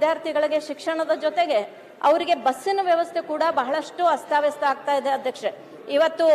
ವಿದ್ಯಾರ್ಥಿಗಳಿಗೆ ಶಿಕ್ಷಣದ ಜೊತೆಗೆ ಅವರಿಗೆ ಬಸ್ಸಿನ ವ್ಯವಸ್ಥೆ ಕೂಡ ಬಹಳಷ್ಟು ಅಸ್ತವ್ಯಸ್ತ ಆಗ್ತಾ ಇದೆ ಅಧ್ಯಕ್ಷೆ. ಇವತ್ತು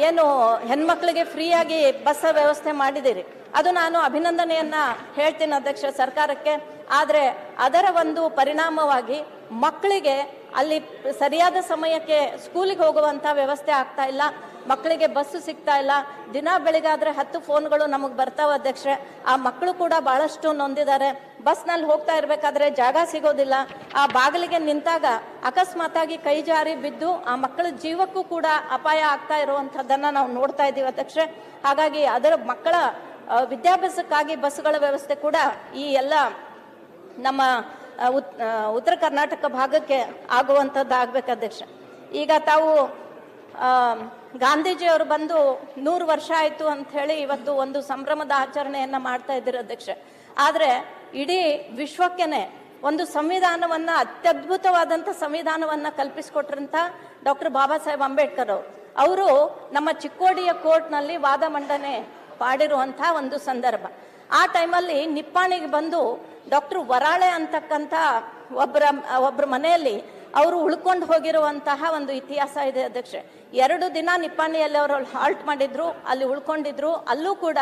ಏನು ಹೆಣ್ಮಕ್ಳಿಗೆ ಫ್ರೀಯಾಗಿ ಬಸ್ ವ್ಯವಸ್ಥೆ ಮಾಡಿದಿರಿ, ಅದು ನಾನು ಅಭಿನಂದನೆಯನ್ನ ಹೇಳ್ತೀನಿ ಅಧ್ಯಕ್ಷ ಸರ್ಕಾರಕ್ಕೆ. ಆದರೆ ಅದರ ಒಂದು ಪರಿಣಾಮವಾಗಿ ಮಕ್ಕಳಿಗೆ ಅಲ್ಲಿ ಸರಿಯಾದ ಸಮಯಕ್ಕೆ ಸ್ಕೂಲಿಗೆ ಹೋಗುವಂತ ವ್ಯವಸ್ಥೆ ಆಗ್ತಾ ಇಲ್ಲ, ಮಕ್ಕಳಿಗೆ ಬಸ್ ಸಿಗ್ತಾ ಇಲ್ಲ. ದಿನ ಬೆಳಿಗಾದ್ರೆ 10 ಫೋನ್ಗಳು ನಮಗೆ ಬರ್ತಾವ ಅಧ್ಯಕ್ಷೆ. ಆ ಮಕ್ಕಳು ಕೂಡ ಬಹಳಷ್ಟು ನೊಂದಿದ್ದಾರೆ. ಬಸ್ನಲ್ಲಿ ಹೋಗ್ತಾ ಇರ್ಬೇಕಾದ್ರೆ ಜಾಗ ಸಿಗೋದಿಲ್ಲ. ಆ ಬಾಗಿಲಿಗೆ ನಿಂತಾಗ ಅಕಸ್ಮಾತಾಗಿ ಕೈ ಜಾರಿ ಬಿದ್ದು ಆ ಮಕ್ಕಳ ಜೀವಕ್ಕೂ ಕೂಡ ಅಪಾಯ ಆಗ್ತಾ ಇರುವಂತದ್ದನ್ನ ನಾವು ನೋಡ್ತಾ ಇದ್ದೀವಿ ಅಧ್ಯಕ್ಷೆ. ಹಾಗಾಗಿ ಅದರ ಮಕ್ಕಳ ವಿದ್ಯಾಭ್ಯಾಸಕ್ಕಾಗಿ ಬಸ್ಗಳ ವ್ಯವಸ್ಥೆ ಕೂಡ ಈ ಎಲ್ಲ ನಮ್ಮ ಉತ್ತರ ಕರ್ನಾಟಕ ಭಾಗಕ್ಕೆ ಆಗುವಂಥದ್ದು ಆಗ್ಬೇಕು ಅಧ್ಯಕ್ಷ. ಈಗ ತಾವು ಗಾಂಧೀಜಿಯವರು ಬಂದು 100 ವರ್ಷ ಆಯ್ತು ಅಂತ ಹೇಳಿ ಇವತ್ತು ಒಂದು ಸಂಭ್ರಮದ ಆಚರಣೆಯನ್ನ ಮಾಡ್ತಾ ಇದ್ದೀರಿ ಅಧ್ಯಕ್ಷ. ಆದ್ರೆ ಇಡೀ ವಿಶ್ವಕ್ಕೆನೆ ಒಂದು ಸಂವಿಧಾನವನ್ನ, ಅತ್ಯದ್ಭುತವಾದಂತ ಸಂವಿಧಾನವನ್ನ ಕಲ್ಪಿಸಿಕೊಟ್ರಂತ ಡಾಕ್ಟರ್ ಬಾಬಾ ಸಾಹೇಬ್ ಅಂಬೇಡ್ಕರ್ ಅವರು ನಮ್ಮ ಚಿಕ್ಕೋಡಿಯ ಕೋರ್ಟ್ನಲ್ಲಿ ವಾದ ಮಂಡನೆ ಮಾಡಿರುವಂತಹ ಒಂದು ಸಂದರ್ಭ. ಆ ಟೈಮಲ್ಲಿ ನಿಪ್ಪಾಣಿಗೆ ಬಂದು ಡಾಕ್ಟರ್ ವರಾಳೆ ಅಂತಕ್ಕಂಥ ಒಬ್ಬರ ಮನೆಯಲ್ಲಿ ಅವರು ಉಳ್ಕೊಂಡು ಹೋಗಿರುವಂತಹ ಒಂದು ಇತಿಹಾಸ ಇದೆ ಅಧ್ಯಕ್ಷೆ. 2 ದಿನ ನಿಪ್ಪಾಣಿಯಲ್ಲಿ ಅವರು ಹಾಲ್ಟ್ ಮಾಡಿದ್ರು, ಅಲ್ಲಿ ಉಳ್ಕೊಂಡಿದ್ರು. ಅಲ್ಲೂ ಕೂಡ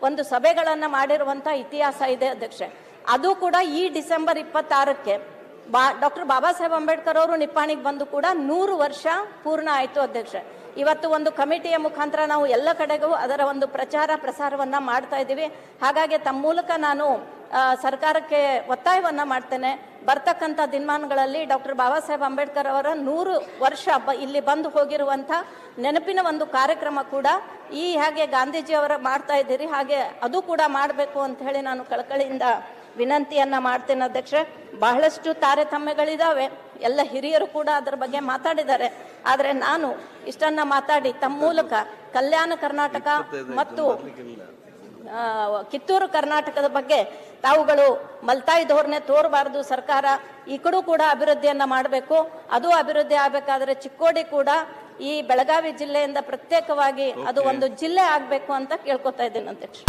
ಒಂದು ಸಭೆಗಳನ್ನ ಮಾಡಿರುವಂತ ಇತಿಹಾಸ ಇದೆ ಅಧ್ಯಕ್ಷೆ. ಅದು ಕೂಡ ಈ ಡಿಸೆಂಬರ್ 26ಕ್ಕೆ ಡಾಕ್ಟರ್ ಬಾಬಾ ಸಾಹೇಬ್ ಅಂಬೇಡ್ಕರ್ ಅವರು ನಿಪ್ಪಾಣಿಗೆ ಬಂದು ಕೂಡ 100 ವರ್ಷ ಪೂರ್ಣ ಆಯ್ತು ಅಧ್ಯಕ್ಷೆ. ಇವತ್ತು ಒಂದು ಕಮಿಟಿಯ ಮುಖಾಂತರ ನಾವು ಎಲ್ಲ ಕಡೆಗೂ ಅದರ ಒಂದು ಪ್ರಸಾರವನ್ನ ಮಾಡ್ತಾ ಇದ್ದೀವಿ. ಹಾಗಾಗಿ ತಮ್ಮ ಮೂಲಕ ನಾನು ಸರ್ಕಾರಕ್ಕೆ ಒತ್ತಾಯವನ್ನ ಮಾಡ್ತೇನೆ, ಬರ್ತಕ್ಕಂಥ ದಿನಮಾನಗಳಲ್ಲಿ ಡಾಕ್ಟರ್ ಬಾಬಾ ಸಾಹೇಬ್ ಅಂಬೇಡ್ಕರ್ ಅವರ 100 ವರ್ಷ ಇಲ್ಲಿ ಬಂದು ಹೋಗಿರುವಂತ ನೆನಪಿನ ಒಂದು ಕಾರ್ಯಕ್ರಮ ಕೂಡ ಈ ಹಾಗೆ ಗಾಂಧೀಜಿ ಅವರ ಮಾಡ್ತಾ ಇದ್ದೀರಿ, ಹಾಗೆ ಅದು ಕೂಡ ಮಾಡಬೇಕು ಅಂತ ಹೇಳಿ ನಾನು ಕಳಕಳಿಯಿಂದ ವಿನಂತಿಯನ್ನ ಮಾಡ್ತೇನೆ ಅಧ್ಯಕ್ಷ. ಬಹಳಷ್ಟು ತಾರತಮ್ಯಗಳಿದಾವೆ, ಎಲ್ಲ ಹಿರಿಯರು ಕೂಡ ಅದರ ಬಗ್ಗೆ ಮಾತಾಡಿದ್ದಾರೆ. ಆದರೆ ನಾನು ಇಷ್ಟನ್ನ ಮಾತಾಡಿ ತಮ್ಮ ಮೂಲಕ ಕಲ್ಯಾಣ ಕರ್ನಾಟಕ ಮತ್ತು ಕಿತ್ತೂರು ಕರ್ನಾಟಕದ ಬಗ್ಗೆ ತಾವುಗಳು ಮಲ್ತಾಯಿ ಧೋರಣೆ ತೋರಬಾರದು. ಸರ್ಕಾರ ಈ ಕಡೆ ಕೂಡ ಅಭಿವೃದ್ಧಿಯನ್ನ ಮಾಡಬೇಕು. ಅದು ಅಭಿವೃದ್ಧಿ ಆಗಬೇಕಾದ್ರೆ ಚಿಕ್ಕೋಡಿ ಕೂಡ ಈ ಬೆಳಗಾವಿ ಜಿಲ್ಲೆಯಿಂದ ಪ್ರತ್ಯೇಕವಾಗಿ ಅದು ಒಂದು ಜಿಲ್ಲೆ ಆಗ್ಬೇಕು ಅಂತ ಕೇಳ್ಕೊತಾ ಇದ್ದೇನೆ ಅಧ್ಯಕ್ಷ.